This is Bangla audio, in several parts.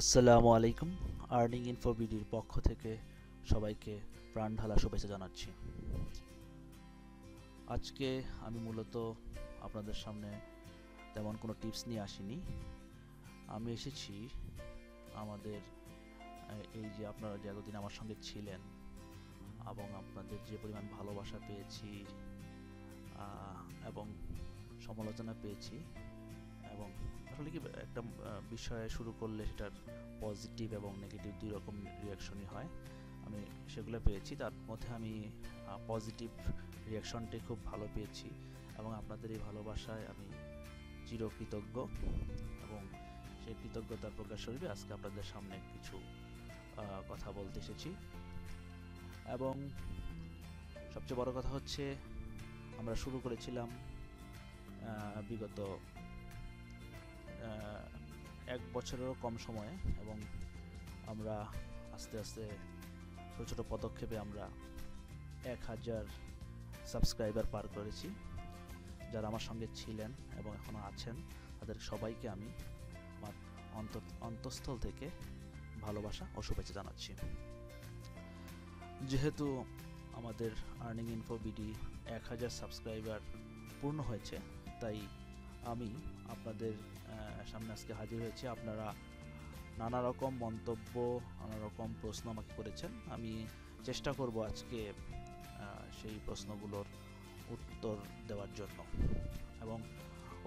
আসসালামু আলাইকুম। আর্নিং ইনফো বিডির পক্ষ থেকে সবাইকে প্রাণ ঢালা শুভেচ্ছা জানাচ্ছি। আজকে আমি মূলত আপনাদের সামনে তেমন কোনো টিপস নিয়ে আসিনি। আমি এসেছি আমাদের এই যে আপনারা যে এতদিন আমার সঙ্গে ছিলেন এবং আপনাদের যে পরিমাণ ভালোবাসা পেয়েছি এবং সমালোচনা পেয়েছি, এবং আসলে কি একটা বিষয়ে শুরু করলে সেটার পজিটিভ এবং নেগেটিভ দুই রকম রিয়াকশনই হয়। আমি সেগুলো পেয়েছি, তার মধ্যে আমি পজিটিভ রিয়াকশনটি খুব ভালো পেয়েছি এবং আপনাদের এই ভালোবাসায় আমি চিরকৃতজ্ঞ, এবং সেই কৃতজ্ঞতার প্রকাশ স্বরূপে আজকে আপনাদের সামনে কিছু কথা বলতে এসেছি। এবং সবচেয়ে বড় কথা হচ্ছে, আমরা শুরু করেছিলাম বিগত 1 বছরেরও কম সময়ে, এবং আমরা আস্তে আস্তে ছোটো ছোটো পদক্ষেপে আমরা 1000 সাবস্ক্রাইবার পার করেছি। যারা আমার সঙ্গে ছিলেন এবং এখনও আছেন তাদের সবাইকে আমি আমার অন্তঃস্থল থেকে ভালোবাসা ও শুভেচ্ছা জানাচ্ছি। যেহেতু আমাদের আর্নিং ইনফো বিডি 1000 সাবস্ক্রাইবার পূর্ণ হয়েছে, তাই আমি আপনাদের সামনে আজকে হাজির হয়েছি। আপনারা নানা রকম মন্তব্য, নানা রকম প্রশ্ন আমাকে করেছেন। আমি চেষ্টা করব আজকে সেই প্রশ্নগুলোর উত্তর দেওয়ার জন্য, এবং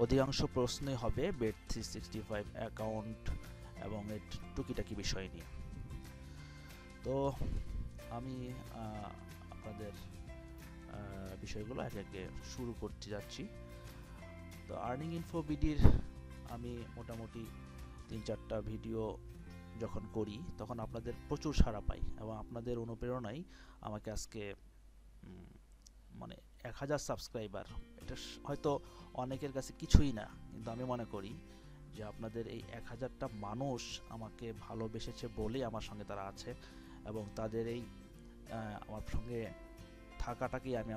অধিকাংশ প্রশ্নই হবে Bet365 অ্যাকাউন্ট এবং এর টুকিটাকি বিষয় নিয়ে। তো আমি আপনাদের বিষয়গুলো একে একে শুরু করতে যাচ্ছি। তো আর্নিং ইনফো বিডির আমি মোটামুটি 3-4টা ভিডিও যখন করি তখন আপনাদের প্রচুর সাড়া পাই, এবং আপনাদের অনুপ্রেরণাই আমাকে আজকে মানে 1000 সাবস্ক্রাইবার, এটা হয়তো অনেকের কাছে কিছুই না, কিন্তু আমি মনে করি যে আপনাদের এই 1000টা মানুষ আমাকে ভালোবেসেছে বলেই আমার সঙ্গে তারা আছে, এবং তাদের এই আমার সঙ্গে থাকাটাকেই আমি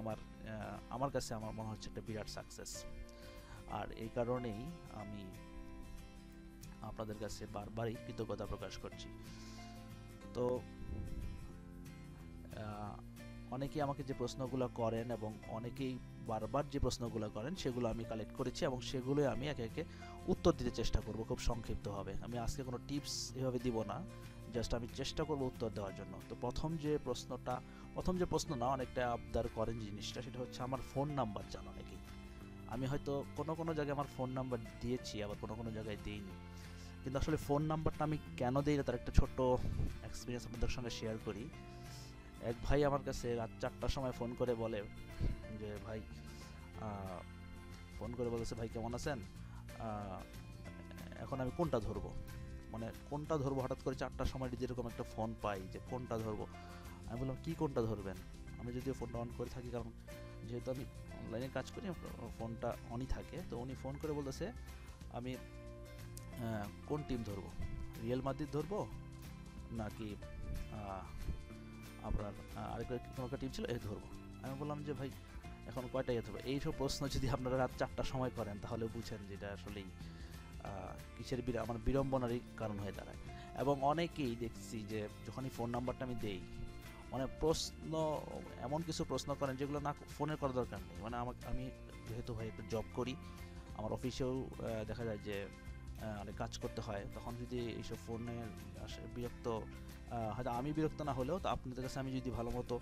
আমার কাছে আমার মনে হচ্ছে একটা বিরাট সাকসেস। আর এই কারণেই আমি আপনাদের কাছে বারবারই কৃতজ্ঞতা প্রকাশ করছি। তো অনেকেই আমাকে যে প্রশ্নগুলো করেন এবং অনেকেই বারবার যে প্রশ্নগুলো করেন সেগুলো আমি কালেক্ট করেছি, এবং সেগুলোই আমি একে একে উত্তর দিতে চেষ্টা করব খুব সংক্ষিপ্তভাবে। আমি আজকে কোনো টিপস এভাবে দিব না, জাস্ট আমি চেষ্টা করব উত্তর দেওয়ার জন্য। তো প্রথম যে প্রশ্ন না, অনেকটা আবদার করেন জিনিসটা, সেটা হচ্ছে আমার ফোন নাম্বার জানো নাকি। আমি হয়তো কোনো জায়গায় আমার ফোন নাম্বার দিয়েছি, আবার কোনো জায়গায় দিইনি, কিন্তু আসলে ফোন নাম্বারটা আমি কেন দিই না তার একটা ছোট্ট এক্সপিরিয়েন্স আপনাদের সঙ্গে শেয়ার করি। এক ভাই আমার কাছে রাত 4টার সময় ফোন করে বলে যে ভাই, ফোন করে বলেছে ভাই কেমন আছেন, এখন আমি কোনটা ধরবো, মানে কোনটা ধরবো, হঠাৎ করে 4টার সময় যেরকম একটা ফোন পাই যে কোনটা ধরবো। আমি বললাম কি কোনটা ধরবেন, আমি যদিও ফোনটা অন করে থাকি, কারণ যেহেতু আমি অনলাইনে কাজ করি ফোনটা অনই থাকে। তো উনি ফোন করে বলতেছে আমি কোন টিম ধরবো, রিয়াল মাদ্রিদ ধরবো নাকি আপনার আরেকটা কোনো একটা টিম ছিল এ ধরবো। আমি বললাম যে ভাই এখন কয়টা ইয়ে ধরবো, এইসব প্রশ্ন যদি আপনারা রাত 4টার সময় করেন তাহলে বুঝেন যেটা আসলেই কিসের আমার বিড়ম্বনারই কারণ হয়ে দাঁড়ায়। এবং অনেকেই দেখছি যে যখনই ফোন নাম্বারটা আমি দেই, অনেক প্রশ্ন, এমন কিছু প্রশ্ন করেন যেগুলো না ফোনের করার দরকার নেই। মানে আমি যেহেতু ভাই একটা জব করি, আমার অফিসেও দেখা যায় যে অনেক কাজ করতে হয়, তখন যদি এইসব ফোনের বিরক্ত, হয়তো আমি বিরক্ত না হলেও তো আপনাদের কাছে আমি যদি ভালো মতো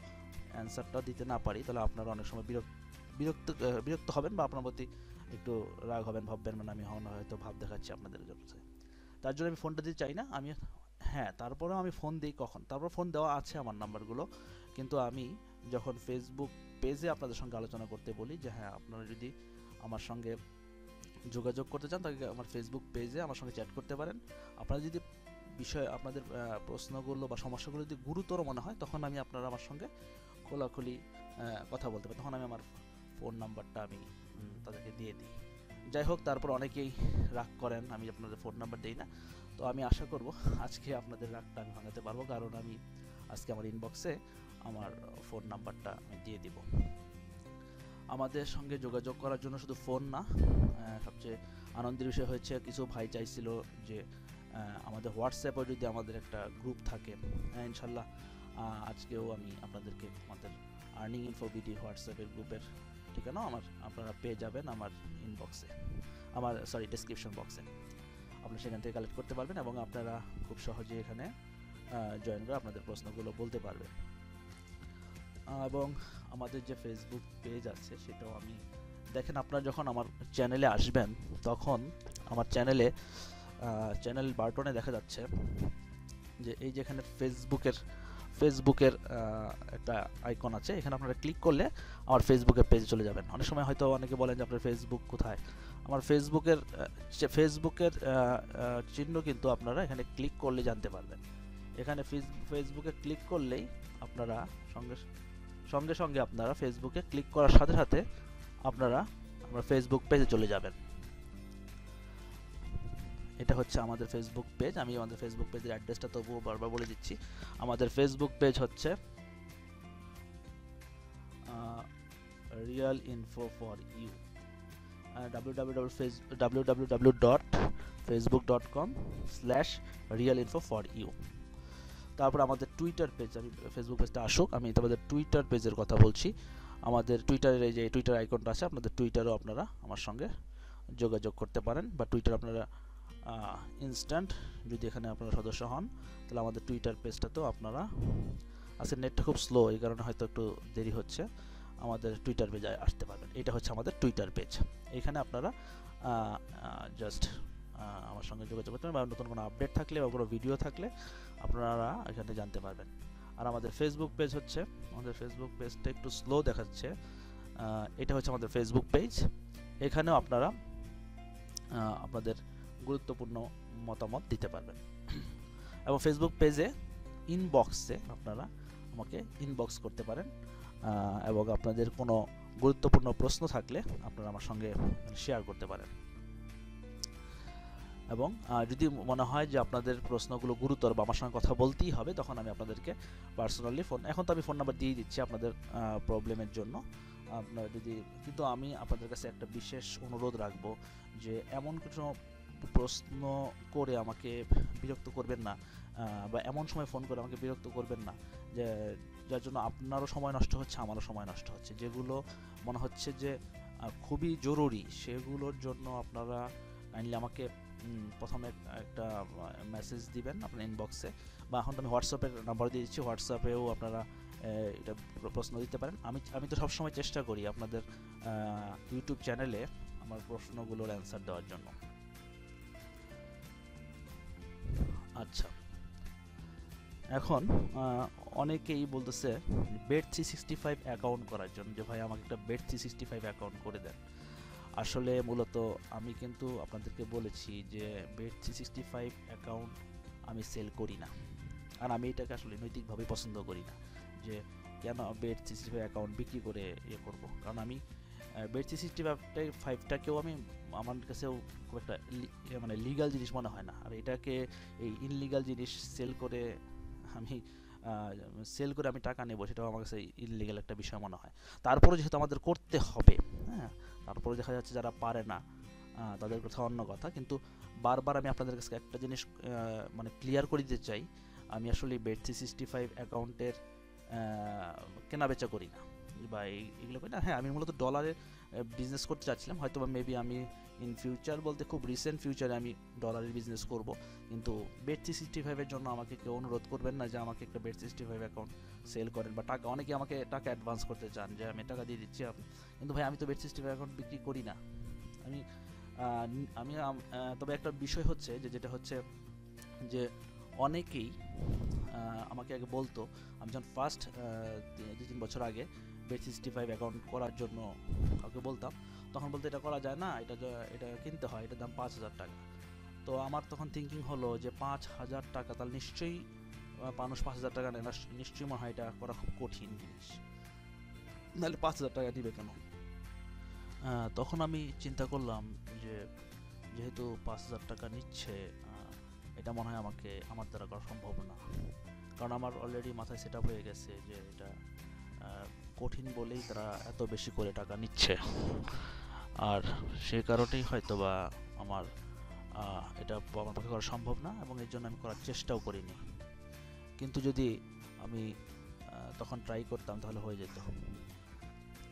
অ্যান্সারটা দিতে না পারি, তাহলে আপনারা অনেক সময় বিরক্ত হবেন, বা আপনার প্রতি একটু রাগ হবেন, ভাববেন মানে আমি হয়তো ভাব দেখাচ্ছি আপনাদের কাছে। তার জন্য আমি ফোনটা দিতে চাই না। হ্যাঁ, তারপরেও আমি ফোন দিই কখন, তারপর ফোন দেওয়া আছে আমার নাম্বারগুলো, কিন্তু আমি যখন ফেসবুক পেজে আপনাদের সঙ্গে আলোচনা করতে বলি যে হ্যাঁ আপনারা যদি আমার সঙ্গে যোগাযোগ করতে চান তাহলে আমার ফেসবুক পেজে আমার সঙ্গে চ্যাট করতে পারেন। আপনারা যদি আপনাদের প্রশ্নগুলো বা সমস্যাগুলো যদি গুরুতর মনে হয়, তখন আপনারা আমার সঙ্গে খোলাখুলি কথা বলতে পারেন, তখন আমি আমার ফোন নাম্বারটা আমি তাদেরকে দিয়ে দিই। যাই হোক, তারপর অনেকেই রাগ করেন আমি আপনাদের ফোন নাম্বার দিই না। তো আমি আশা করব আজকে আপনাদের রাগটা আমি ভাঙাতে পারবো, কারণ আমি আজকে আমার ইনবক্সে আমার ফোন নাম্বারটা আমি দিয়ে দিব। আমাদের সঙ্গে যোগাযোগ করার জন্য শুধু ফোন না, সবচেয়ে আনন্দের বিষয় হয়েছে কিছু ভাই চাইছিল যে আমাদের হোয়াটসঅ্যাপেও যদি আমাদের একটা গ্রুপ থাকে, ইনশাল্লাহ আজকেও আমি আপনাদেরকে আমাদের আর্নিং ইনফো বিডি হোয়াটসঅ্যাপের গ্রুপের ঠিকানা আপনারা পেয়ে যাবেন আমার ইনবক্সে, ডেসক্রিপশন বক্সে। আপনারা সেখান থেকে কালেক্ট করতে পারবেন এবং আপনারা খুব সহজে এখানে জয়েন করে আপনাদের প্রশ্নগুলো বলতে পারবেন। এবং আমাদের যে ফেসবুক পেজ আছে সেটাও আমি দেখেন, আপনারা যখন আমার চ্যানেলে আসবেন তখন আমার চ্যানেল বাটনে দেখা যাচ্ছে যে এই যেখানে ফেসবুকের একটা আইকন আছে, এখানে আপনারা ক্লিক করলে আমার ফেসবুকের পেজে চলে যাবেন। অনেক সময় হয়তো অনেকে বলেন যে আপনার ফেসবুক কোথায়, আমার ফেসবুকের চিহ্ন কিন্তু আপনারা এখানে ক্লিক করলে জানতে পারবেন। এখানে ফেসবুকে ক্লিক করলেই আপনারা সঙ্গে সঙ্গে আপনারা ফেসবুকে ক্লিক করার সাথে সাথে আপনারা আমার ফেসবুক পেজে চলে যাবেন। এটা হচ্ছে আমাদের ফেসবুক পেজ। আমি আমাদের ফেসবুক পেজের অ্যাড্রেসটা তবুও বারবার বলে দিচ্ছি। আমাদের ফেসবুক পেজ হচ্ছে real info for you, www.facebook.com/realinfo4you। তারপর আমাদের টুইটার পেজ, আমি ফেসবুক পেজটা আসুক, আমি তোমাদের টুইটার পেজের কথা বলছি। আমাদের টুইটারের এই যে টুইটার আইকনটা আছে, আপনাদের টুইটারও আপনারা আমার সঙ্গে যোগাযোগ করতে পারেন, বা টুইটার আপনারা ইনস্ট্যান্ট যদি এখানে আপনারা সদস্য হন তাহলে আমাদের টুইটার পেজটাতেও আপনারা, আজকে নেটটা খুব স্লো এই কারণে হয়তো একটু দেরি হচ্ছে, আমাদের টুইটার পেজে আসতে পারবেন। এটা হচ্ছে আমাদের টুইটার পেজ। এখানে আপনারা জাস্ট আমার সঙ্গে যোগাযোগ করতে পারেন, বা নতুন কোনো আপডেট থাকলে বা কোনো ভিডিও থাকলে আপনারা এখানে জানতে পারবেন। আর আমাদের ফেসবুক পেজ হচ্ছে, আমাদের ফেসবুক পেজটা একটু স্লো দেখাচ্ছে, এটা হচ্ছে আমাদের ফেসবুক পেজ। এখানেও আপনারা আপনাদের গুরুত্বপূর্ণ মতামত দিতে পারবেন। এবং ফেসবুক পেজে ইনবক্সে আপনারা আমাকে ইনবক্স করতে পারেন, এবং আপনাদের কোনো গুরুত্বপূর্ণ প্রশ্ন থাকলে আপনারা আমার সঙ্গে শেয়ার করতে পারেন। এবং যদি মনে হয় যে আপনাদের প্রশ্নগুলো গুরুতর বা আমার সঙ্গে কথা বলতেই হবে, তখন আমি আপনাদেরকে পার্সোনালি এখন তো আমি ফোন নাম্বার দিয়ে দিচ্ছি আপনাদের প্রবলেমের জন্য। আপনারা কিন্তু আমি আপনাদের কাছে একটা বিশেষ অনুরোধ রাখবো যে এমন কিছু প্রশ্ন করে আমাকে বিরক্ত করবেন না, বা এমন সময় ফোন করে আমাকে বিরক্ত করবেন না যে যার জন্য আপনারও সময় নষ্ট হচ্ছে, আমারও সময় নষ্ট হচ্ছে। যেগুলো মনে হচ্ছে যে খুবই জরুরি সেগুলোর জন্য আপনারা কাইন্ডলি আমাকে প্রথমে একটা মেসেজ দিবেন আপনার ইনবক্সে, বা এখন আমি হোয়াটসঅ্যাপের নাম্বার দিয়ে দিচ্ছি, হোয়াটসঅ্যাপেও আপনারা এটা প্রশ্ন দিতে পারেন। আমি তো সবসময় চেষ্টা করি আপনাদের ইউটিউব চ্যানেলে আমার প্রশ্নগুলোর অ্যান্সার দেওয়ার জন্য। আচ্ছা, এখন অনেকেই বলতেছে bet365 অ্যাকাউন্ট করার জন্য, যে ভাই আমাকে একটা bet365 অ্যাকাউন্ট করে দেন। আসলে মূলত আমি কিন্তু আপনাদেরকে বলেছি যে bet365 অ্যাকাউন্ট আমি সেল করি না, আর আমি এটাকে আসলে নৈতিকভাবে পছন্দ করি না যে কেন bet365 অ্যাকাউন্ট বিক্রি করে ইয়ে করব। কারণ আমি bet365টাকেও আমি আমার কাছেও খুব একটা মানে লিগাল জিনিস মনে হয় না, আর এটাকে এই ইনলিগাল জিনিস সেল করে আমি টাকা নেব, সেটাও আমার কাছে ইনলিগাল একটা বিষয় মনে হয়। তারপরে যেহেতু আমাদের করতে হবে, হ্যাঁ, তারপরে দেখা যাচ্ছে যারা পারে না তাদের কথা অন্য কথা, কিন্তু বারবার আমি আপনাদের কাছে একটা জিনিস মানে ক্লিয়ার করে দিতে চাই, আমি আসলে bet365 অ্যাকাউন্টের কেনা বেচা করি না বা এগুলো করি না। হ্যাঁ, আমি মূলত ডলারের বিজনেস করতে চাচ্ছিলাম, হয়তো বা মেবি আমি ইন ফিউচার বলতে খুব রিসেন্ট ফিউচারে আমি ডলারের বিজনেস করব, কিন্তু bet365 জন্য আমাকে কেউ অনুরোধ করবেন না যে আমাকে একটা bet365 অ্যাকাউন্ট সেল করেন, বা টাকা, অনেকে আমাকে টাকা অ্যাডভান্স করতে চান যে আমি টাকা দিয়ে দিচ্ছি আপনি, কিন্তু ভাই আমি তো bet365 অ্যাকাউন্ট বিক্রি করি না। আমি তবে একটা বিষয় হচ্ছে যেটা হচ্ছে যে অনেকেই আমাকে আগে বলতো, আমি যখন ফার্স্ট 2-3 বছর আগে bet365 অ্যাকাউন্ট করার জন্য কাউকে বলতাম, তখন বলতে এটা করা যায় না, এটা কিনতে হয়, এটার দাম 5,000 টাকা। তো আমার তখন থিঙ্কিং হলো যে 5,000 টাকা, তাহলে নিশ্চয়ই মানুষ 5,000 টাকা নেয় না, নিশ্চয়ই মনে হয় এটা করা খুব কঠিন জিনিস, নাহলে 5,000 টাকা দিবে কেন। তখন আমি চিন্তা করলাম যে যেহেতু 5,000 টাকা নিচ্ছে, এটা মনে হয় আমার দ্বারা করা সম্ভব না, কারণ আমার অলরেডি মাথায় সেট আপ হয়ে গেছে যে এটা কঠিন বলেই তারা এত বেশি করে টাকা নিচ্ছে। আর সে কারণেই হয়তো বা আমার এটা আমার পক্ষে করা সম্ভব না এবং এর জন্য আমি করার চেষ্টাও করিনি। কিন্তু যদি আমি তখন ট্রাই করতাম তাহলে হয়ে যেত।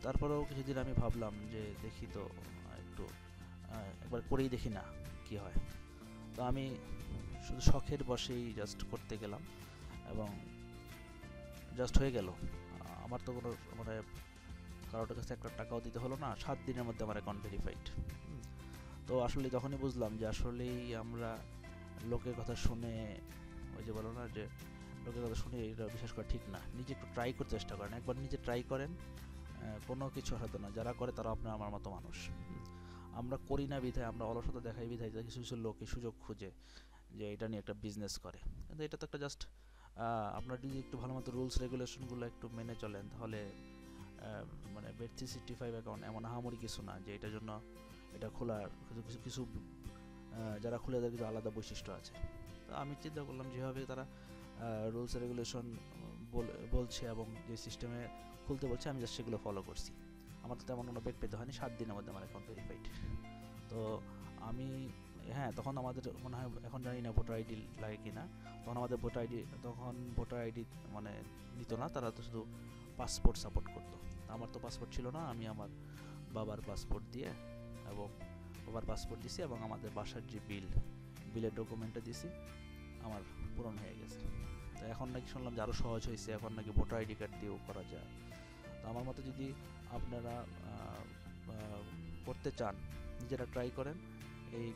তারপরেও কিছুদিন আমি ভাবলাম যে দেখি তো একটু একবার করেই দেখি না কি হয়। তো আমি শুধু শখের বশেই জাস্ট করতে গেলাম এবং জাস্ট হয়ে গেল। আমার তো কোনো মানে কারোর কাছে একটা টাকাও দিতে হলো না, 7 দিনের মধ্যে আমার অ্যাকাউন্ট ভেরিফাইড। তো আসলে তখনই বুঝলাম যে আসলেই আমরা লোকের কথা শুনে, ওই যে বলো না যে লোকের কথা শুনে এটা বিশ্বাস করা ঠিক না। নিজে একটু ট্রাই করতে চেষ্টা করেন, একবার নিজে ট্রাই করেন, কোনো কিছু হয়তো না। যারা করে তারা আপনার আমার মতো মানুষ। আমরা করি না বিধায়, আমরা অলসতা দেখাই বিধায় কিছু কিছু লোক এই সুযোগ খুঁজে যে এটা নিয়ে একটা বিজনেস করে। কিন্তু এটা তো একটা জাস্ট আপনার যদি একটু ভালো মতো রুলস রেগুলেশনগুলো একটু মেনে চলেন তাহলে মানে Bet365 অ্যাকাউন্ট এমন আহামরি কিছু না যে এটার জন্য এটা খোলার কিছু যারা খুলে তাদের কিছু আলাদা বৈশিষ্ট্য আছে। তো আমি চিন্তা করলাম যেভাবে তারা রুলস রেগুলেশন বলছে এবং যে সিস্টেমে খুলতে বলছে আমি জাস্ট সেগুলো ফলো করছি। আমার তো তেমন কোনো বেগ পেতে হয়নি, 7 দিনের মধ্যে আমার অ্যাকাউন্ট ভেরিফাইড। তো আমি তখন আমাদের মনে হয়, এখন জানি না ভোটার আইডি লাগে কিনা, তখন আমাদের ভোটার আইডি মানে নিত না, তারা তো শুধু পাসপোর্ট সাপোর্ট করতো। আমার তো পাসপোর্ট ছিল না, আমি আমার বাবার পাসপোর্ট দিয়ে এবং বাবার পাসপোর্ট দিছি এবং আমাদের বাসার যে বিলের ডকুমেন্টটা দিছি, আমার পূরণ হয়ে গেছে। তো এখন নাকি শুনলাম যে আরও সহজ হয়েছে, এখন নাকি ভোটার আইডি কার্ড দিয়েও করা যায়। তো আমার মতে যদি আপনারা করতে চান, নিজেরা ট্রাই করেন। এই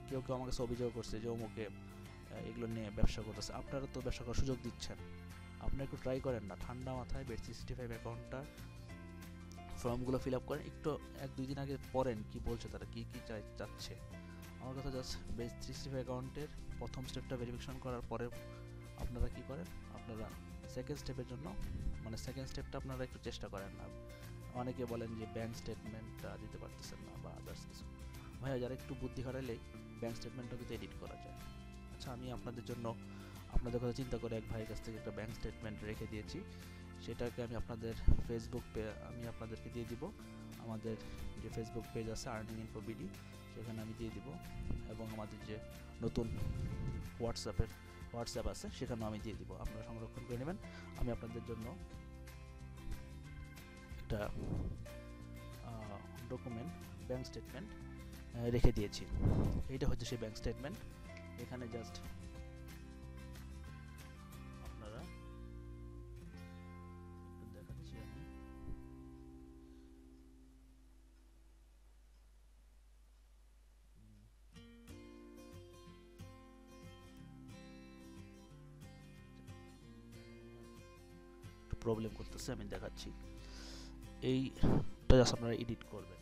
কেউ আমাকে অভিযোগ করছে যে অমুকে এগুলো নিয়ে ব্যবসা করতেছে, আপনারা তো ব্যবসা করার সুযোগ দিচ্ছেন, আপনারা একটু ট্রাই করেন না। ঠান্ডা মাথায় Bet365 অ্যাকাউন্টটা ফর্মগুলো ফিল আপ করেন, একটু 1-2 দিন আগে পড়েন কি বলছে তারা, কি চাচ্ছে। আমার কথা জাস্ট Bet365 অ্যাকাউন্টের প্রথম স্টেপটা ভেরিফিকেশন করার পরে আপনারা কি করেন, আপনারা সেকেন্ড স্টেপের জন্য মানে সেকেন্ড স্টেপটা আপনারা একটু চেষ্টা করেন না। অনেকে বলেন যে ব্যাংক স্টেটমেন্টটা দিতে পারতেছেন না বা আদার্স কিছু। ভাইয়া, যারা একটু বুদ্ধি খাটাইলেই ব্যাংক স্টেটমেন্টটা কিন্তু এডিট করা যায়। আচ্ছা, আমি আপনাদের জন্য আপনাদের কথা চিন্তা করে এক ভাইয়ের কাছ থেকে একটা ব্যাংক স্টেটমেন্ট রেখে দিয়েছি। সেটাকে আমি আপনাদের আমি আপনাদেরকে দিয়ে দিব। আমাদের যে ফেসবুক পেজ আছে আর্নিং ইনফো বিডি, সেখানে আমি দিয়ে দিব এবং আমাদের যে নতুন হোয়াটসঅ্যাপ আছে সেখানেও আমি দিয়ে দিব, আপনারা সংরক্ষণ করে নেবেন। আমি আপনাদের জন্য একটা ডকুমেন্ট ব্যাংক স্টেটমেন্ট রেখে দিয়েছি। এইটা হচ্ছে সেই ব্যাংক স্টেটমেন্ট। এখানে জাস্ট আপনারা একটু দেখাচ্ছি আমি। একটু প্রবলেম করতেছে, আমি দেখাচ্ছি। এইটা জাস্ট আপনারা এডিট করবেন।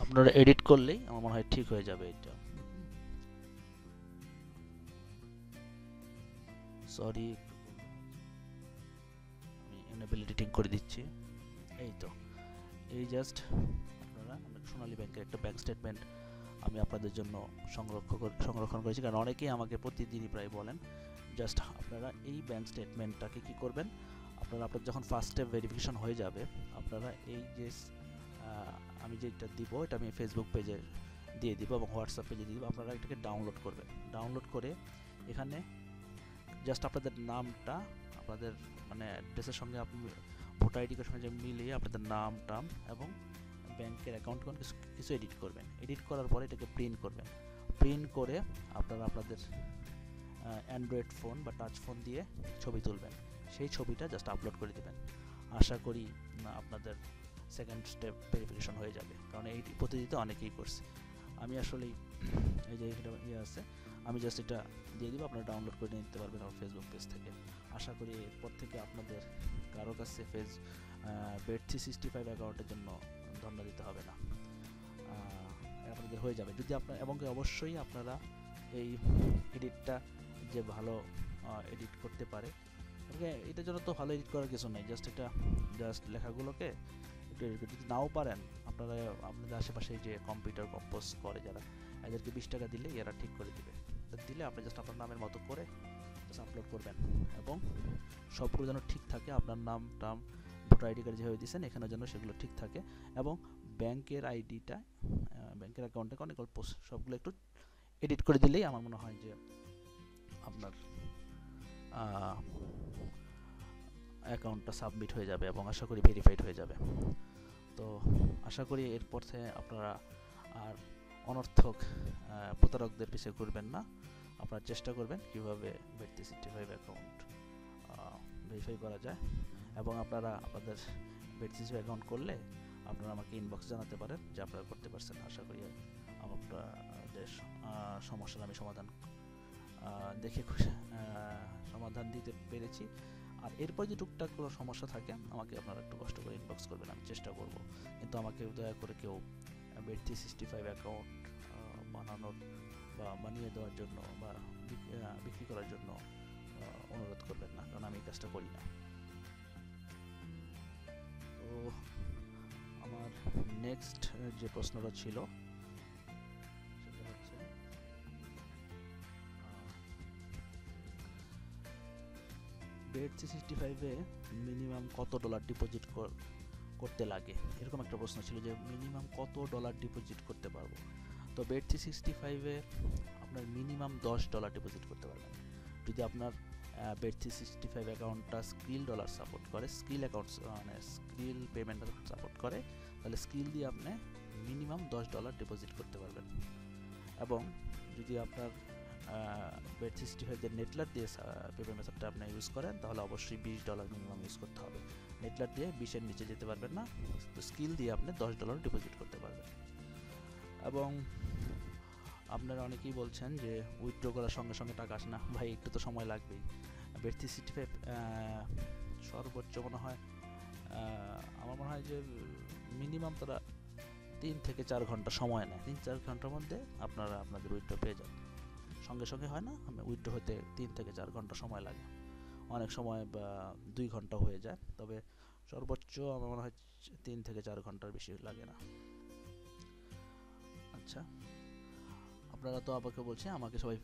আপনারা এডিট করলেই আমার মনে হয় ঠিক হয়ে যাবে। এটা সরি, আমি এনেবল এডিটিং করে দিচ্ছি। এই তো, এই জাস্ট আপনারা সোনালী ব্যাংকের একটা ব্যাংক স্টেটমেন্ট আমি আপনাদের জন্য সংরক্ষণ করেছি, কারণ অনেকেই আমাকে প্রতিদিনই প্রায় বলেন। জাস্ট আপনারা এই ব্যাংক স্টেটমেন্টটাকে কি করবেন, আপনারা যখন ফার্স্ট স্টেপ ভেরিফিকেশন হয়ে যাবে, আপনারা এই যে আমি যেটা দিব, এটা আমি ফেসবুক পেজে দিয়ে দিব এবং হোয়াটসঅ্যাপ পেজে দিয়ে দিব। আপনারা এটাকে ডাউনলোড করবেন। ডাউনলোড করে এখানে জাস্ট আপনাদের নামটা, আপনাদের মানে অ্যাড্রেসের সঙ্গে আপনি ভোটার আইডি কার্ডের সঙ্গে যে মিলিয়ে আপনাদের নাম টাম এবং ব্যাংকের অ্যাকাউন্ট কিছু এডিট করবেন। এডিট করার পরে এটাকে প্রিন্ট করবেন। প্রিন্ট করে আপনারা আপনাদের অ্যান্ড্রয়েড ফোন বা টাচ ফোন দিয়ে ছবি তুলবেন। সেই ছবিটা জাস্ট আপলোড করে দেবেন। আশা করি আপনাদের সেকেন্ড স্টেপ ভেরিফিকেশন হয়ে যাবে, কারণ এই পদ্ধতিতে অনেকেই করছে। আমি আসলেই এই যে এটা আছে, আমি জাস্ট এটা দিয়ে দিব, আপনারা ডাউনলোড করে নিতে পারবেন আমার ফেসবুক পেজ থেকে। আশা করি এরপর থেকে আপনাদের কারো কাছে Bet365 অ্যাকাউন্টের জন্য ধন্যবাদ দিতে হবে না, আপনাদের হয়ে যাবে যদি আপনার। এবং অবশ্যই আপনারা এই এডিটটা যে ভালো এডিট করতে পারে, এটার জন্য তো ভালো এডিট করার কিছু নেই, জাস্ট লেখাগুলোকে একটু এডিট যদি নাও পারেন, আপনারা আপনাদের আশেপাশে যে কম্পিউটার কম্পোজ করে যারা, এদেরকে 20 টাকা দিলে এরা ঠিক করে দিবে। দিলে আপনি জাস্ট আপনার নামের মতো করে জাস্ট আপলোড করবেন এবং সবগুলো যেন ঠিক থাকে, আপনার নাম টাম ভোটার আইডি কার্ড যেভাবে দিয়েছেন এখানে যেন সেগুলো ঠিক থাকে, এবং ব্যাংকের আইডিটা ব্যাংকের অ্যাকাউন্টে অনেক অল্প সবগুলো একটু এডিট করে দিলেই আমার মনে হয় যে আপনার অ্যাকাউন্টটা সাবমিট হয়ে যাবে এবং আশা করি ভেরিফাইড হয়ে যাবে। তো আশা করি এরপর থেকে আপনারা আর অনর্থক প্রতারকদের পিছিয়ে ঘুরবেন না, আপনারা চেষ্টা করবেন কীভাবে Bet365 অ্যাকাউন্ট ভেরিফাই করা যায়, এবং আপনারা আপনাদের Bet365 অ্যাকাউন্ট করলে আপনারা আমাকে ইনবক্স জানাতে পারেন যে আপনারা করতে পারছেন। আশা করি আপনাদের সমস্যার আমি সমাধান দেখে সমাধান দিতে পেরেছি। আর এরপর যে টুকটাক কোনো সমস্যা থাকে আমাকে আপনারা একটু কষ্ট করে ইনবক্স করবেন, আমি চেষ্টা করব। কিন্তু আমাকে দয়া করে কেউ Bet365 অ্যাকাউন্ট বানানোর বা বানিয়ে দেওয়ার জন্য বা বিক্রি করার জন্য অনুরোধ করবেন না, কারণ আমি এই কাজটা করি না। তো আমার নেক্সট যে প্রশ্নটা ছিল সেটা হচ্ছে Bet365-এ মিনিমাম কত ডলার ডিপোজিট করতে লাগে, এরকম একটা প্রশ্ন ছিল যে মিনিমাম কত ডলার ডিপোজিট করতে পারবো। তো Bet365-এ আপনার মিনিমাম $10 ডিপোজিট করতে পারবেন। যদি আপনার Bet365 অ্যাকাউন্টটা স্কিল ডলার সাপোর্ট করে, স্কিল অ্যাকাউন্টস মানে স্কিল পেমেন্ট সাপোর্ট করে, তাহলে স্কিল দিয়ে আপনি মিনিমাম $10 ডিপোজিট করতে পারবেন। এবং যদি আপনার Bet365 নেটলার দিয়ে পেমেন্ট মেথডটা আপনি ইউজ করেন তাহলে অবশ্যই $20 মিনিমাম ইউজ করতে হবে। নেটলার দিয়ে 20-এর নিচে যেতে পারবেন না, তো স্কিল দিয়ে আপনি $10 ডিপোজিট করতে পারবেন। এবং আপনারা অনেকেই বলছেন যে উইথড্র করার সঙ্গে সঙ্গে টাকা আসে না। ভাই একটু তো সময় লাগবেই। Bet365 সর্বোচ্চ মনে হয় আমার মনে হয় যে মিনিমাম তারা 3 থেকে 4 ঘন্টা সময় নেয়, 3-4 ঘন্টার মধ্যে আপনারা আপনাদের উইথড্র পেয়ে যান। সঙ্গে সঙ্গে হয় না, উইথড্র হতে 3 থেকে 4 ঘন্টা সময় লাগে, অনেক সময় 2 ঘন্টা হয়ে যায়, তবে সর্বোচ্চ আমার মনে হয় 3 থেকে 4 ঘন্টার বেশি লাগে না। আচ্ছা, আপনারা তো আমাকে বলছে আমাকে সবাই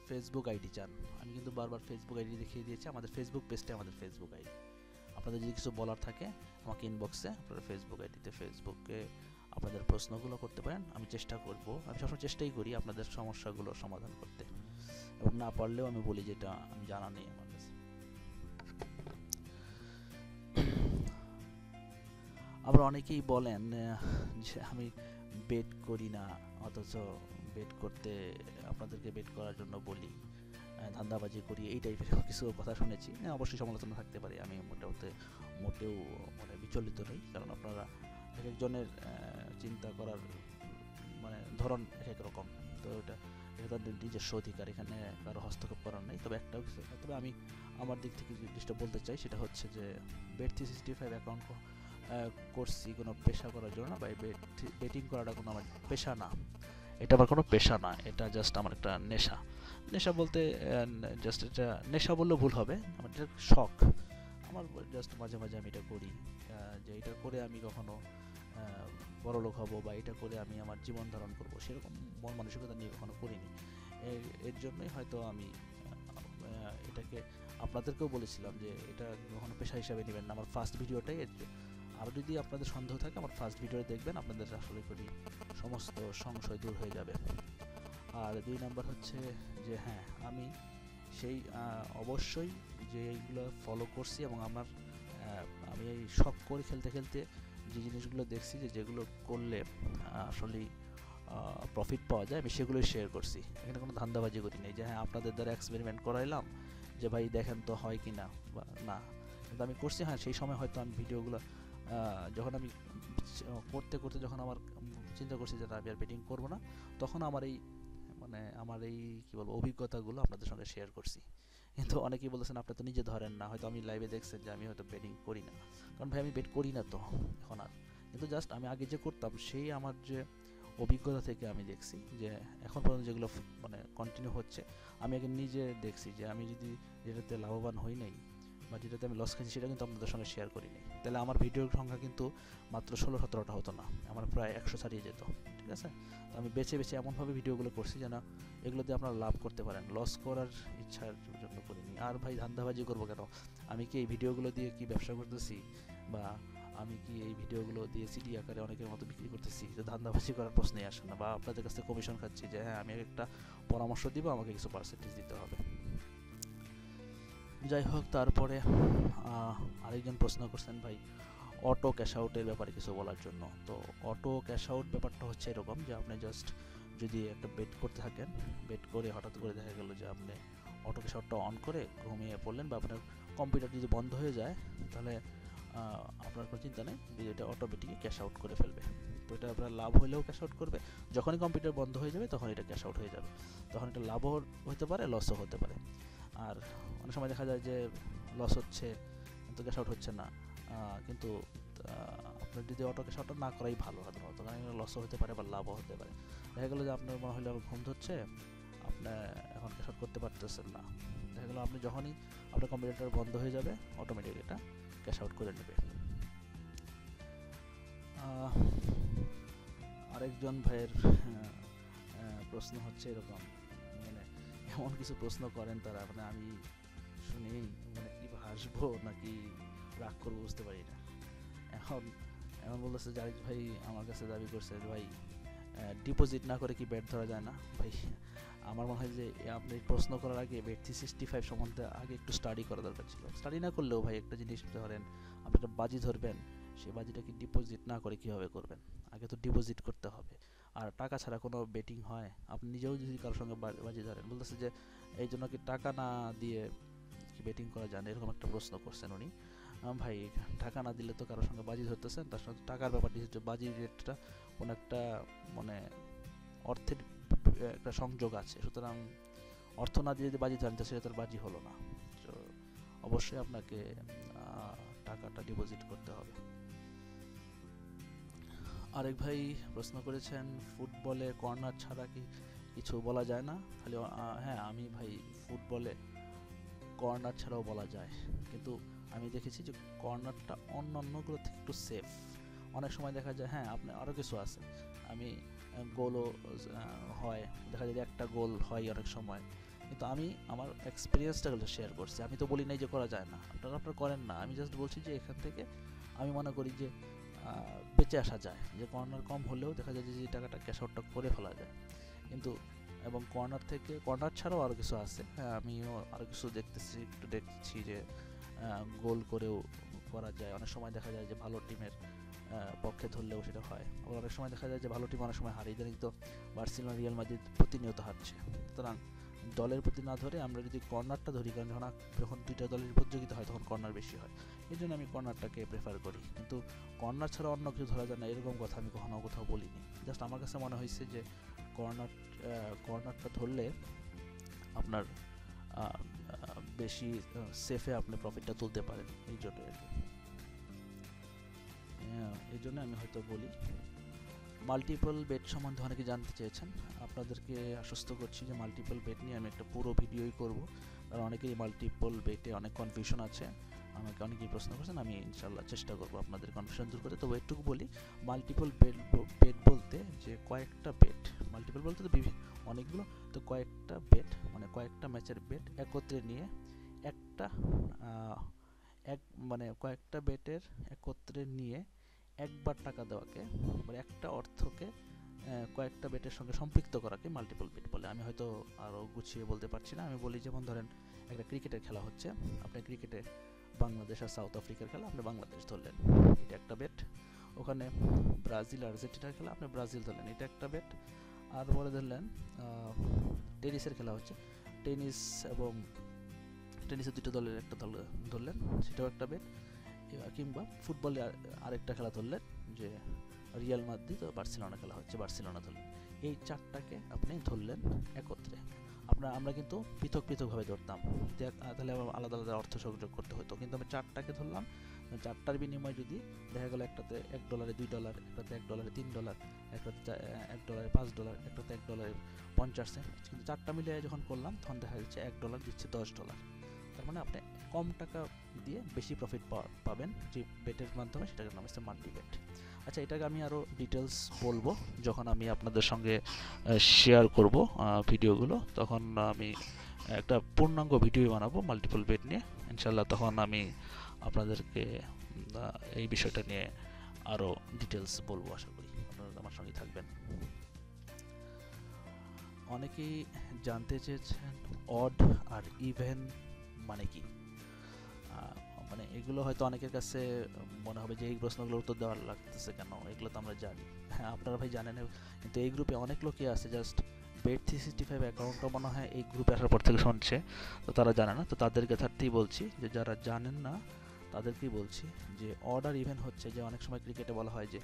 ফেসবুক আইডি চান। আমি কিন্তু বারবার ফেসবুক আইডি দেখিয়ে দিয়েছি, আমাদের ফেসবুক পেজটা আমাদের ফেসবুক আইডি। আপনাদের যদি কিছু বলার থাকে আমাকে ইনবক্সে আপনারা ফেসবুক আইডিতে ফেসবুকে আপনাদের প্রশ্নগুলো করতে পারেন। আমি চেষ্টা করব, আমি সবসময় চেষ্টাই করি আপনাদের সমস্যাগুলো সমাধান করতে, এবং না পারলেও আমি বলি যেটা আমি জানা নেই আমার কাছে। আবার অনেকেই বলেন যে আমি বেট করি না, অথচ বেট করতে আপনাদেরকে বেট করার জন্য বলি, ধান্দাবাজি করি, এই টাইপের কিছু কথা শুনেছি। অবশ্যই সমালোচনা থাকতে পারে, আমি মোটেও মানে বিচলিত নই, কারণ আপনারা এক একজনের চিন্তা করার মানে ধরন এক এক রকম, তো এটা তাদের নিজস্ব অধিকার, এখানে কারো হস্তক্ষেপ করার নেই। তবে আমি আমার দিক থেকে জিনিসটা বলতে চাই সেটা হচ্ছে যে Bet365 অ্যাকাউন্ট করছি কোনো পেশা করার জন্য না, বা বেটিং করাটা কোনো আমার পেশা না, এটা আমার কোনো পেশা না, এটা জাস্ট আমার একটা নেশা। নেশা বলতে জাস্ট এটা নেশা বললেও ভুল হবে, আমার এটা শখ। আমার জাস্ট মাঝে মাঝে আমি এটা করি, যে এটা করে আমি কখনো বড়লোক হব বা এটা করে আমি আমার জীবন ধারণ করব সেরকম মন মানসিকতা নিয়ে কখনো করিনি। এর জন্যই হয়তো আমি এটাকে আপনাদেরকেও বলেছিলাম যে এটা কখনো পেশা হিসাবে নেবেন না। আমার ফার্স্ট ভিডিওটাই আর যদি আপনাদের সন্দেহ থাকে আমার ফার্স্ট ভিডিও দেখবেন, আপনাদের আসলে করি সমস্ত সংশয় দূর হয়ে যাবে। আর 2 নাম্বার হচ্ছে যে হ্যাঁ, আমি সেই অবশ্যই যে এইগুলো ফলো করছি, এবং আমি এই শখ করে খেলতে খেলতে যে জিনিসগুলো দেখছি যে যেগুলো করলে আসলেই প্রফিট পাওয়া যায় আমি সেগুলোই শেয়ার করছি। এখানে কোনো ধান্দাবাজি করি নেই যে হ্যাঁ আপনাদের দ্বারা এক্সপেরিমেন্ট করাইলাম যে ভাই দেখেন তো হয় কি না, বা না, কিন্তু আমি করছি। হ্যাঁ, সেই সময় হয়তো আমি ভিডিওগুলো যখন আমি করতে করতে যখন আমার চিন্তা করছি যে আমি আর বেটিং করবো না, তখন আমার এই কী বলবো অভিজ্ঞতাগুলো আপনাদের সঙ্গে শেয়ার করছি। কিন্তু অনেকেই বলতেছেন আপনি তো নিজে ধরেন না, হয়তো আমি লাইভে দেখছেন যে আমি হয়তো বেটিং করি না, কারণ ভাই আমি বেট করি না তো এখন আর, কিন্তু জাস্ট আমি আগে যে করতাম সেই আমার যে অভিজ্ঞতা থেকে আমি দেখছি যে এখন পর্যন্ত যেগুলো মানে কন্টিনিউ হচ্ছে, আমি আগে নিজে দেখছি যে আমি যদি যেটাতে লাভবান হই নাই বা যেটাতে আমি লস খেয়েছি সেটা কিন্তু আপনাদের সঙ্গে শেয়ার করিনি, তাহলে আমার ভিডিওর সংখ্যা কিন্তু মাত্র 16-17টা হতো না, আমার প্রায় 100 ছাড়িয়ে যেত। ঠিক ঠিক আছে? তো আমি বেছে বেছে এমনভাবে ভিডিওগুলো করছি যেন এগুলো দিয়ে আপনারা লাভ করতে পারেন, লস করার ইচ্ছার জন্য করিনি। আর ভাই ধান্দাবাজি করবো কেন? আমি কি এই ভিডিওগুলো দিয়ে কি ব্যবসা করতেছি, বা আমি কি এই ভিডিওগুলো দিয়ে সিডি আকারে অনেকের মতো বিক্রি করতেছি? তো ধান্দাবাজি করার প্রশ্নই আসে না। বা আপনাদের কাছ থেকে কমিশন খাচ্ছি যে হ্যাঁ আমি একটা পরামর্শ দিব, আমাকে কিছু পার্সেন্টেজ দিতে হবে। যাই হোক, তারপরে আরেকজন প্রশ্ন করছেন ভাই অটো ক্যাশ আউটের ব্যাপারে কিছু বলার জন্য। তো অটো ক্যাশ আউট ব্যাপারটা হচ্ছে এরকম যে আপনি জাস্ট যদি একটা বেট করতে থাকেন, বেট করে হঠাৎ করে দেখা গেল যে আপনি অটো ক্যাশ আউটটা অন করে ঘুমিয়ে পড়লেন, বা আপনার কম্পিউটার যদি বন্ধ হয়ে যায় তাহলে আপনার কোনো চিন্তা নেই, এটা অটোমেটিকই ক্যাশ আউট করে ফেলবে। তো এটা আপনার লাভ হলেও ক্যাশ আউট করবে, যখনই কম্পিউটার বন্ধ হয়ে যাবে তখন এটা ক্যাশ আউট হয়ে যাবে। তখন এটা লাভও হতে পারে, লসও হতে পারে। আর অনেক সময় দেখা যায় যে লস হচ্ছে কিন্তু ক্যাশ আউট হচ্ছে না, কিন্তু আপনার যদি অটো ক্যাশ আউটটা না করাই ভালো সাধারণত, কারণ লসও হতে পারে বা লাভও হতে পারে। দেখা গেলো যে আপনার মনে হলে ঘুম ধরছে, আপনি এখন ক্যাশ আউট করতে পারতেছেন না, দেখা গেলো আপনি যখনই আপনার কম্পিউটার বন্ধ হয়ে যাবে অটোমেটিক এটা ক্যাশ আউট করে নেবে। আরেকজন ভাইয়ের প্রশ্ন হচ্ছে এরকম, মানে এমন কিছু প্রশ্ন করেন তারা, মানে আমি শুনেই মানে কি হাসবো নাকি রাগ করবো বুঝতে পারি না। এখন এমন বলতেছে জারিক ভাই আমার কাছে দাবি করছে ভাই ডিপোজিট না করে কি বেট ধরা যায় না? ভাই আমার মনে হয় যে আপনি প্রশ্ন করার আগে বেট 365 সম্বন্ধে আগে একটু স্টাডি করা দরকার ছিল। স্টাডি না করলেও ভাই একটা জিনিস ধরেন, আপনি একটা বাজি ধরবেন, সেই বাজিটাকে ডিপোজিট না করে কীভাবে করবেন? আগে তো ডিপোজিট করতে হবে। আর টাকা ছাড়া কোনো বেটিং হয়? আপনি নিজেও যদি কারোর সঙ্গে বাজি ধরেন, বলতেছে যে এই জন্য কি টাকা না দিয়ে কি বেটিং করা যায় না, এরকম একটা প্রশ্ন করছেন উনি। ভাই টাকা না দিলে তো কারোর সঙ্গে বাজি ধরতেছেন, তার সঙ্গে টাকার ব্যাপারটি হচ্ছে বাজির রেটটা কোনো একটা মানে অর্থের একটা সংযোগ আছে, সুতরাং অর্থ না দিয়ে যদি বাজি ধরেন সেটা তার বাজি হলো না। তো অবশ্যই আপনাকে টাকাটা ডিপোজিট করতে হবে। আরেক ভাই প্রশ্ন করেছেন ফুটবলে কর্নার ছাড়া কি কিছু বলা যায় না? খালি হ্যাঁ, আমি ভাই ফুটবলে কর্নার ছাড়াও বলা যায়, কিন্তু আমি দেখেছি যে কর্নারটা অন্যান্যগুলো থেকে একটু সেফ। অনেক সময় দেখা যায় হ্যাঁ আপনি আরও কিছু আছে, আমি গোলও হয়, দেখা যায় যে একটা গোল হয় অনেক সময়, কিন্তু আমি আমার এক্সপিরিয়েন্সটা শেয়ার করছি। আমি তো বলি নাই যে করা যায় না, আপনারা করেন না, আমি জাস্ট বলছি যে এখান থেকে আমি মনে করি যে বেঁচে আসা যায়, যে কর্নার কম হলেও দেখা যায় যে টাকাটা ক্যাশ আউটটা করে ফেলা যায়। কিন্তু এবং কর্নার ছাড়াও আরও কিছু আছে, হ্যাঁ আমিও আরও কিছু দেখছি যে গোল করেও করা যায়। অনেক সময় দেখা যায় যে ভালো টিমের পক্ষে ধরলেও সেটা হয়, আবার অনেক সময় দেখা যায় যে ভালো টিম অনেক সময় হারে। ইদানিং তো বার্সেলোনা, রিয়াল মাদ্রিদ প্রতিনিয়ত হারছে। সুতরাং দলের প্রতি না ধরে আমরা যদি কর্নারটা ধরি, কারণ যখন দুইটা দলের প্রতিযোগিতা হয় তখন কর্নার বেশি হয়, এই জন্য আমি কর্নারটাকে প্রেফার করি। কিন্তু কর্নার ছাড়া অন্য কিছু ধরা যায় না এরকম কথা আমি কখনো কোথাও বলিনি। জাস্ট আমার কাছে মনে হয়েছে যে কর্নারটা ধরলে আপনার বেশি সেফে আপনি প্রফিটটা তুলতে পারেন, এই জন্য আর কি। এই জন্য আমি হয়তো বলি। মাল্টিপল বেট সম্বন্ধে অনেকে জানতে চেয়েছেন, আপনাদেরকে আশ্বস্ত করছি যে মাল্টিপল বেট নিয়ে আমি একটা পুরো ভিডিওই করব, কারণ অনেকেই মাল্টিপল বেটে অনেক কনফিউশন আছে, আমাকে অনেকেই প্রশ্ন করছেন, আমি ইনশাল্লাহ চেষ্টা করব আপনাদের কনফিউশন দূর করতে। তবে একটু বলি, মাল্টিপল বেট বলতে যে কয়েকটা বেট, মাল্টিপল বলতে তো অনেকগুলো, তো কয়েকটা বেট মানে কয়েকটা ম্যাচের বেট একত্রে নিয়ে একটা মানে কয়েকটা বেটের একত্রে নিয়ে একবার টাকা দেওয়াকে, মানে একটা অর্থকে কয়েকটা বেটের সঙ্গে সম্পৃক্ত করাকে মাল্টিপল বেট বলে। আমি হয়তো আরও গুছিয়ে বলতে পারছি না। আমি বলি যেমন ধরেন একটা ক্রিকেটের খেলা হচ্ছে, আপনি ক্রিকেটে বাংলাদেশ আর সাউথ আফ্রিকার খেলা, আপনি বাংলাদেশ ধরলেন, এটা একটা বেট। ওখানে ব্রাজিল আর আর্জেন্টিনার খেলা, আপনি ব্রাজিল ধরলেন, এটা একটা বেট। আর পরে ধরলেন টেনিসের খেলা হচ্ছে, টেনিসের দুটো দলের একটা দল ধরলেন, সেটাও একটা বেট। কিংবা ফুটবলে আরেকটা খেলা ধরলেন যে রিয়াল মাদ্রিদ ও বার্সেলোনা খেলা হচ্ছে, বার্সেলোনা ধরলেন। এই চারটাকে আপনি ধরলেন একত্রে। আমরা কিন্তু পৃথক পৃথকভাবে ধরতাম, তাহলে আলাদা আলাদা অর্থ সংযোগ করতে হতো, কিন্তু আমি চারটাকে ধরলাম। চারটার বিনিময়ে যদি দেখা গেল একটাতে $1 $2, একটাতে $1 $3, একটাতে $1 $5, একটাতে $1 50 সেন্ট, কিন্তু চারটা মিলিয়ে যখন করলাম তখন দেখা যাচ্ছে $1 দিচ্ছে $10। তার মানে আপনি কম টাকা দিয়ে বেশি প্রফিট পাবেন যে বেটের মাধ্যমে, সেটার নাম হচ্ছে মাল্টি বেট। আচ্ছা, এটাকে আমি আরও ডিটেলস বলবো যখন আমি আপনাদের সঙ্গে শেয়ার করব ভিডিওগুলো, তখন আমি একটা পূর্ণাঙ্গ ভিডিও বানাবো মাল্টিপল বেড নিয়ে ইনশাল্লাহ। তখন আমি আপনাদেরকে এই বিষয়টা নিয়ে আরও ডিটেলস বলবো। আশা করি আপনারা আমার সঙ্গে থাকবেন। অনেকেই জানতে চেয়েছেন অড আর ইভেন মানে কি। মানে এগুলো হয়তো অনেকের কাছে মনে হবে যে এই প্রশ্নগুলোর উত্তর দেওয়ার লাগতেছে কেন, এগুলো তো আমরা জানি। হ্যাঁ, আপনারা ভাই জানেন, কিন্তু এই গ্রুপে অনেক লোকই আছে জাস্ট Bet365 অ্যাকাউন্টটা মনে হয় এই গ্রুপে আসার পর থেকে শুনছে, তো তারা জানে না। তো তাদেরকে থাকতেই বলছি যে যারা জানেন না তাদেরকেই বলছি যে অড আর ইভেন হচ্ছে যে অনেক সময় ক্রিকেটে বলা হয় যে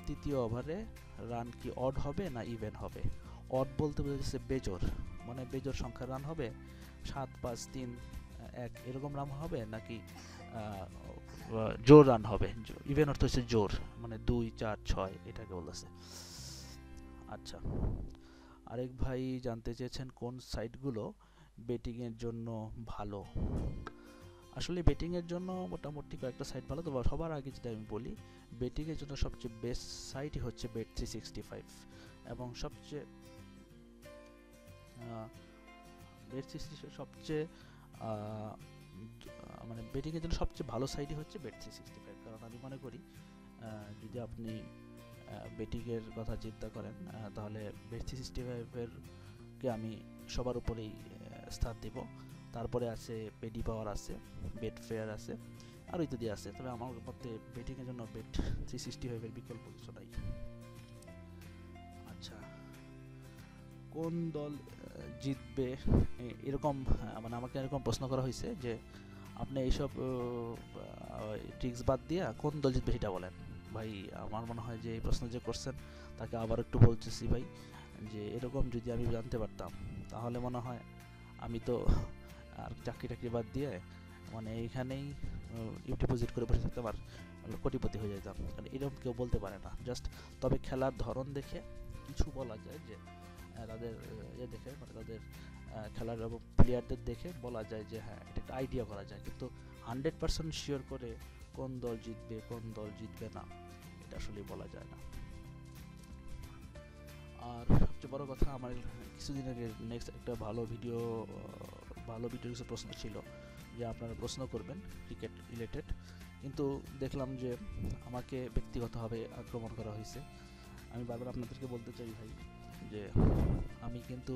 তৃতীয় ওভারে রান কি অড হবে না ইভেন হবে। অড বলতে বোঝাচ্ছে বেজোড়, মানে বেজোড় সংখ্যার রান হবে, 7, 5, 3, 1 এরকম রান হবে, নাকি জোর রান হবে। ইভেন অর্থ হচ্ছে জোর, মানে 2, 4, 6 এটাকে বলতেছে। আচ্ছা, আরেক ভাই জানতে চেয়েছেন কোন সাইটগুলো বেটিংয়ের জন্য ভালো। আসলে বেটিংয়ের জন্য মোটামুটি কয়েকটা সাইট ভালো, তো সবার আগে যেটা আমি বলি, বেটিংয়ের জন্য সবচেয়ে বেস্ট সাইটই হচ্ছে Bet365, এবং সবচেয়ে Bet365 সবচেয়ে মানে বেটিংয়ের জন্য সবচেয়ে ভালো সাইটই হচ্ছে Bet365। কারণ আমি মনে করি যদি আপনি বেটিংয়ের কথা চিন্তা করেন তাহলে Bet365 কে আমি সবার উপরেই স্থান দেব। তারপরে আছে পেডি পাওয়ার, আছে বেটফেয়ার, আছে আরও ইত্যাদি আছে। তবে আমার মতে বেটিংয়ের জন্য Bet365 এর বিকল্প কিছু নাই। আচ্ছা, কোন দল জিতবে এরকম, মানে আমাকে এরকম প্রশ্ন করা হয়েছে যে আপনি এইসব ট্রিক্স বাদ দিয়া কোন দল জিতবে সেটা বলেন। ভাই আমার মনে হয় যে এই প্রশ্ন যে করছেন তাকে আবার একটু বলতেছি ভাই, যে এরকম যদি আমি জানতে পারতাম তাহলে মনে হয় আমি তো আর চাকরি টাকরি বাদ দিয়ে মানে এইখানেই ডিপোজিট করে বসে থাকতাম আর কোটিপতি হয়ে যেতাম। কারণ এরকম কেউ বলতে পারে না। জাস্ট তবে খেলার ধরন দেখে কিছু বলা যায়, যে তাদের দেখে, মানে তাদের খেলার এবং প্লেয়ারদের দেখে বলা যায় যে হ্যাঁ, এটা একটা আইডিয়া করা যায়, কিন্তু 100% শিওর করে কোন দল জিতবে কোন দল জিতবে না এটা আসলে বলা যায় না। আর সবচেয়ে বড় কথা, আমার কিছুদিন আগে নেক্সট একটা ভালো ভিডিও কিছু প্রশ্ন ছিল যে আপনারা প্রশ্ন করবেন ক্রিকেট রিলেটেড, কিন্তু দেখলাম যে আমাকে ব্যক্তিগতভাবে আক্রমণ করা হয়েছে। আমি বারবার আপনাদেরকে বলতে চাই ভাই যে আমি কিন্তু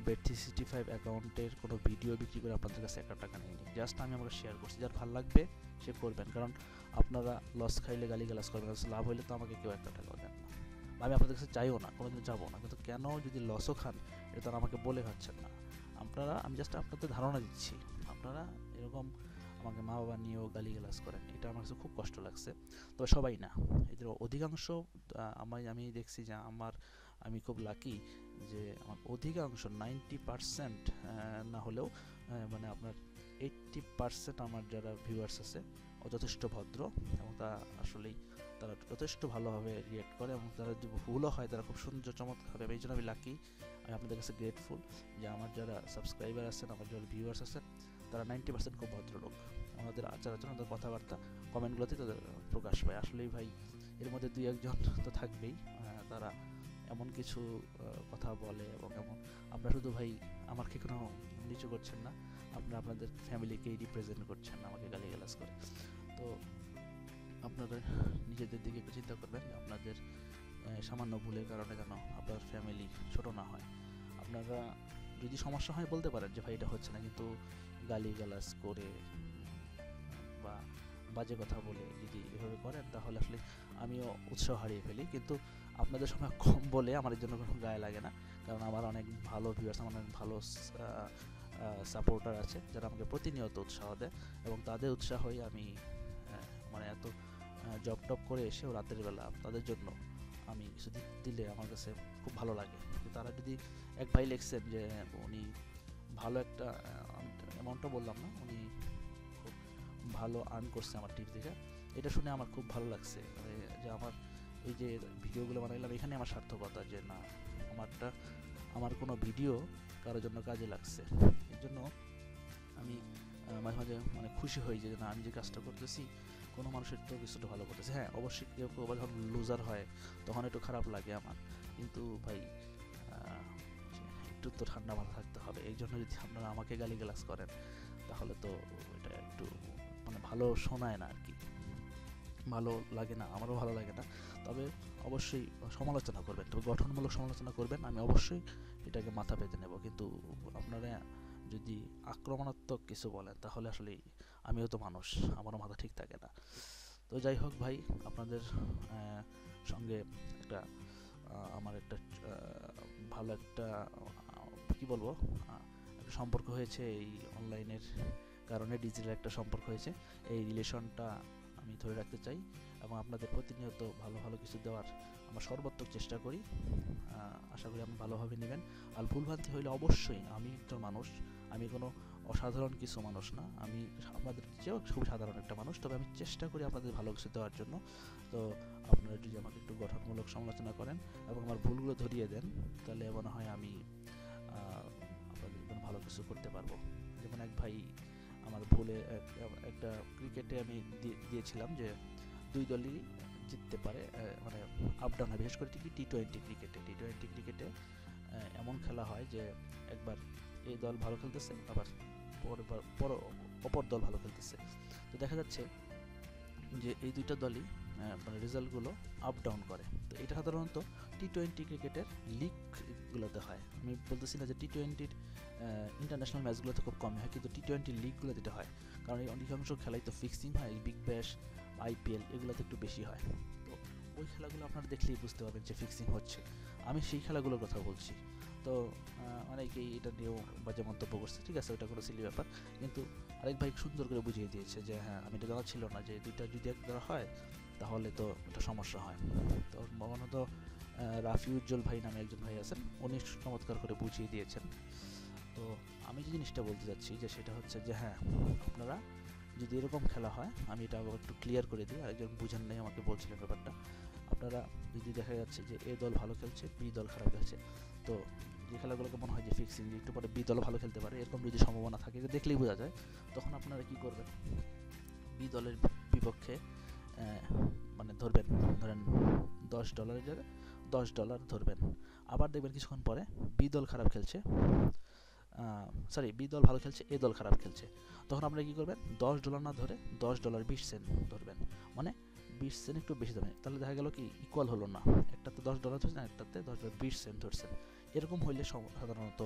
Bet365 অ্যাকাউন্টের কোনো ভিডিও বিক্রি করে আপনাদের কাছে 1 টাকা নিইনি। জাস্ট আমি আমাকে শেয়ার করছি, যার ভালো লাগবে সে করবেন। কারণ আপনারা লস খাইলে গালিগালাজ করবেন, লাভ হইলে তো আমাকে কেউ 1 টাকাও দেন না। আমি আপনাদের কাছে চাইও না, কোনোদিন যাবো না, কিন্তু কেন যদি লসও খান এটা তারা আমাকে বলে হচ্ছেন না। আমি জাস্ট আপনাদের ধারণা দিচ্ছি, আপনারা এরকম আমাকে মা বাবা নিয়েও গালিগালাজ করেন, এটা আমার কাছে খুব কষ্ট লাগছে। তবে সবাই না, এদের অধিকাংশ আমি দেখছি যে আমি খুব লাকি যে আমার অধিকাংশ 90% না হলেও মানে আপনার 80% আমার যারা ভিউয়ার্স আছে যথেষ্ট ভদ্র, এবং তারা যথেষ্ট ভালোভাবে রিয়েক্ট করে, এবং তারা যদি ভুলও হয় তারা খুব সুন্দর চমৎকার। এই জন্য আমি লাকি, আমি আপনাদের কাছে গ্রেটফুল যে আমার যারা সাবস্ক্রাইবার আছেন, আমার যারা ভিউয়ার্স আছেন, তারা 90% খুব ভদ্রলোক। আমাদের আচার আচরণ, ওদের কথাবার্তা কমেন্টগুলোতে তাদের প্রকাশ পায়। আসলেই ভাই এর মধ্যে 2-1 জন তো থাকবেই, তারা এমন কিছু কথা বলে, এবং আপনারা শুধু ভাই আমাকে কোনো নিচু করছেন না, আপনারা আপনাদের ফ্যামিলিকেই রিপ্রেজেন্ট করছেন আমাকে গালিগালাজ করে। তো আপনারা নিজেদের দিকে একটু চিন্তা করবেন, আপনাদের সামান্য ভুলের কারণে যেন আপনার ফ্যামিলি ছোট না হয়। আপনারা যদি সমস্যা হয় বলতে পারেন যে ভাই এটা হচ্ছে না, কিন্তু গালিগালাজ করে বা বাজে কথা বলে যদি এভাবে করেন তাহলে আসলে আমিও উৎসাহ হারিয়ে ফেলি। কিন্তু আপনাদের সময় কম বলে আমার জন্য কোনো গায়ে লাগে না, কারণ আমার অনেক ভালো ভিউয়ার্স, আমার অনেক ভালো সাপোর্টার আছে যারা আমাকে প্রতিনিয়ত উৎসাহ দেয়, এবং তাদের উৎসাহই আমি মানে এত জব টপ করে এসেও রাতের বেলা তাদের জন্য আমি কিছু দিলে আমার কাছে খুব ভালো লাগে। তারা যদি এক ভাই লিখছেন যে উনি ভালো একটা অ্যামাউন্টটা বললাম না, উনি খুব ভালো আর্ন করছে আমার টিপ দেখে, এটা শুনে আমার খুব ভালো লাগছে। মানে যে আমার এই যে ভিডিওগুলো বানাইলাম এখানে আমার সার্থকতা, যে না আমার কোনো ভিডিও কারোর জন্য কাজে লাগছে। এর জন্য আমি মাঝে মাঝে মানে খুশি হই যে না, আমি যে কাজটা করতেছি কোনো মানুষের তো কিছুটা ভালো করতেছে। হ্যাঁ, অবশ্যই কেউ কেউ আবার যখন লুজার হয় তখন একটু খারাপ লাগে আমার, কিন্তু ভাই আহ, একটু তো ঠান্ডা মাথা থাকতে হবে। এই জন্য যদি আপনারা আমাকে গালিগালাজ করেন তাহলে তো এটা একটু মানে ভালো শোনায় না আর কি, ভালো লাগে না, আমারও ভালো লাগে না। তবে অবশ্যই সমালোচনা করবেন, তবে গঠনমূলক সমালোচনা করবেন, আমি অবশ্যই এটাকে মাথা পেতে নেব। কিন্তু আপনারা যদি আক্রমণাত্মক কিছু বলেন তাহলে আসলে আমিও তো মানুষ, আমারও মাথা ঠিক থাকে না। তো যাই হোক ভাই, আপনাদের সঙ্গে একটা আমার একটা ভালো একটা কি বলবো একটা সম্পর্ক হয়েছে এই অনলাইনের কারণে, ডিজিটাল একটা সম্পর্ক হয়েছে। এই রিলেশনটা আমি ধরে রাখতে চাই এবং আপনাদের প্রতিনিয়ত ভালো ভালো কিছু দেওয়ার আমরা সর্বাত্মক চেষ্টা করি। আশা করি আপনি ভালোভাবে নেবেন। আর ভুলভ্রান্তি হইলে অবশ্যই, আমি একজন মানুষ, আমি কোনো অসাধারণ কিছু মানুষ না, আমি আপনাদের চেয়েও খুব সাধারণ একটা মানুষ, তবে আমি চেষ্টা করি আপনাদের ভালো কিছু দেওয়ার জন্য। তো আপনারা যদি আমাকে একটু গঠনমূলক সমালোচনা করেন এবং আমার ভুলগুলো ধরিয়ে দেন, তাহলে মনে হয় আমি আপনাদের জন্য ভালো কিছু করতে পারবো। যেমন এক ভাই আমার ভুলে একটা ক্রিকেটে আমি দিয়েছিলাম যে দুই দলই জিততে পারে, মানে আপ ডাউন হয়, বিশেষ করে টি-20 ক্রিকেটে এমন খেলা হয় যে একবার এই দল ভালো খেলতেছে, আবার অপর দল ভালো খেলতেছে, তো দেখা যাচ্ছে যে এই দুইটা দলই মানে রেজাল্টগুলো আপ ডাউন করে। তো এটা সাধারণত টি-20 ক্রিকেটের লিগগুলোতে হয়। আমি বলতেছি না যে টি-20-র ইন্টারন্যাশনাল ম্যাচগুলোতে খুব কমই হয়, কিন্তু টি-20 লিগগুলো যেটা হয়, কারণ এই অধিকাংশ খেলাই তো ফিক্সিং হয়, বিগ ব্যাশ, আইপিএল এগুলোতে একটু বেশি হয়। তো ওই খেলাগুলো আপনারা দেখলেই বুঝতে পারবেন যে ফিক্সিং হচ্ছে। আমি সেই খেলাগুলোর কথা বলছি। তো অনেকেই এটা নিয়েও বাজে মন্তব্য করছে, ঠিক আছে, ওটা কোনো সিলি ব্যাপার, কিন্তু আরেক ভাই সুন্দর করে বুঝিয়ে দিয়েছে যে হ্যাঁ, আমি এটা জানা ছিল না যে দুইটা যদি এক দ্বারা হয় তাহলে তো এটা সমস্যা হয়। তো মূলত রাফি উজ্জ্বল ভাই নামে একজন ভাই আছেন, উনি চমৎকার করে বুঝিয়ে দিয়েছেন। তো আমি যে জিনিসটা বলতে চাচ্ছি যে সেটা হচ্ছে যে হ্যাঁ, আপনারা যদি এরকম খেলা হয়, আমি এটা আবার একটু ক্লিয়ার করে দিই, আরেকজন বুঝেন নাই আমাকে বলছিলেন ব্যাপারটা। আপনারা যদি দেখা যাচ্ছে যে এ দল ভালো খেলছে, বি দল খারাপ খেলছে, তো যে খেলাগুলোকে মনে হয় যে ফিক্সিং, যে একটু পরে বি দল ভালো খেলতে পারে এরকম যদি সম্ভাবনা থাকে, এটা দেখলেই বোঝা যায়, তখন আপনারা কি করবেন, বি দলের বিপক্ষে মানে ধরেন $10 জায়গায় $10 ধরবেন। আবার দেখবেন কিছুক্ষণ পরে বি দল খারাপ খেলছে, বি দল ভালো খেলছে, এ দল খারাপ খেলছে, তখন আপনারা কী করবেন, $10 না ধরে $10.20 ধরবেন, মানে 20 সেন্ট একটু বেশি ধরবেন। তাহলে দেখা গেল কি ইকুয়াল হলো না, একটাতে $10 ধরছেন, একটাতে $10.20 ধরছেন। এরকম হইলে সাধারণত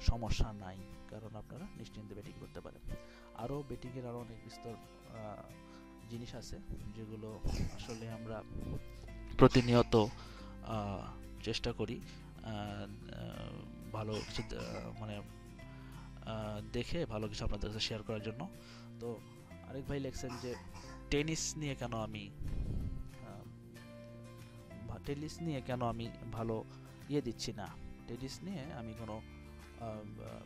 সমস্যা নাই, কারণ আপনারা নিশ্চিন্তে ব্যাটিং করতে পারেন। আরও ব্যাটিংয়ের আরও অনেক বিস্তর জিনিস আছে যেগুলো আসলে আমরা প্রতিনিয়ত চেষ্টা করি ভালো কিছু মানে দেখে ভালো কিছু আপনাদের কাছে শেয়ার করার জন্য। তো আরেক ভাই লিখছেন যে টেনিস নিয়ে কেন আমি ভালো দিচ্ছি না, টেনিস নিয়ে আমি কোনো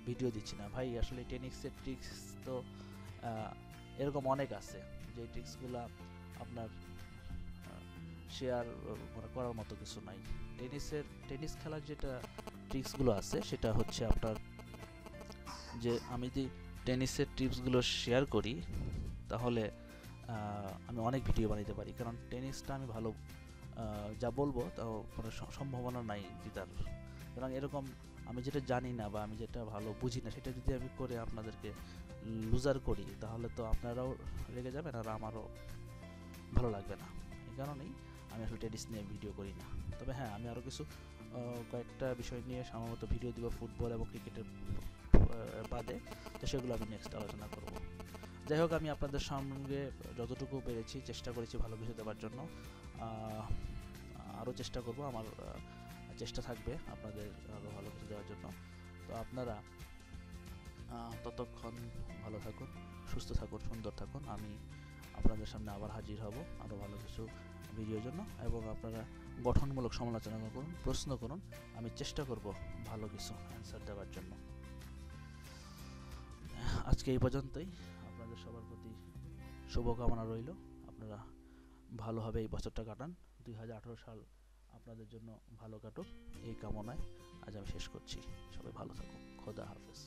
ভিডিও দিচ্ছি না। ভাই আসলে টেনিসের ট্রিক্স তো এরকম অনেক আছে, যে ট্রিক্সগুলো আপনার শেয়ার করার মতো কিছু নাই। টেনিস খেলার যেটা ট্রিক্সগুলো আছে সেটা হচ্ছে আপনার, যে আমি যদি টেনিসের টিপসগুলো শেয়ার করি তাহলে আমি অনেক ভিডিও বানাতে পারি, কারণ টেনিসটা আমি ভালো যা বলবো তাও কোনো সম্ভাবনা নাই জেতার। সুতরাং এরকম আমি যেটা জানি না বা আমি যেটা ভালো বুঝি না সেটা যদি আমি করে আপনাদেরকে লুজার করি তাহলে তো আপনারাও রেগে যাবেন আর আমারও ভালো লাগবে না। এই কারণেই আমি আসলে টেনিস নিয়ে ভিডিও করি না। তবে হ্যাঁ, আমি আরও কিছু কয়েকটা বিষয় নিয়ে সম্ভবত ভিডিও দিব ফুটবল এবং ক্রিকেটের বাদে, তো সেগুলো আমি নেক্সট আলোচনা করব। যাই হোক, আমি আপনাদের সঙ্গে যতটুকু পেরেছি চেষ্টা করেছি ভালো কিছু দেওয়ার জন্য, আরও চেষ্টা করব, আমার চেষ্টা থাকবে আপনাদের আরও ভালো কিছু দেওয়ার জন্য। তো আপনারা ততক্ষণ ভালো থাকুন, সুস্থ থাকুন, সুন্দর থাকুন। আমি আপনাদের সামনে আবার হাজির হব আরও ভালো কিছু ভিডিওর জন্য, এবং আপনারা গঠনমূলক সমালোচনা করুন, প্রশ্ন করুন, আমি চেষ্টা করব ভালো কিছু অ্যান্সার দেওয়ার জন্য। আজকে এই পর্যন্তই। আপনাদের সবার প্রতি শুভকামনা রইল, আপনারা ভালোভাবে এই বছরটা কাটান, 2018 সাল আপনাদের জন্য ভালো কাটুক এই কামনায় আজ আমি শেষ করছি। সবাই ভালো থাকুন, খোদা হাফেজ।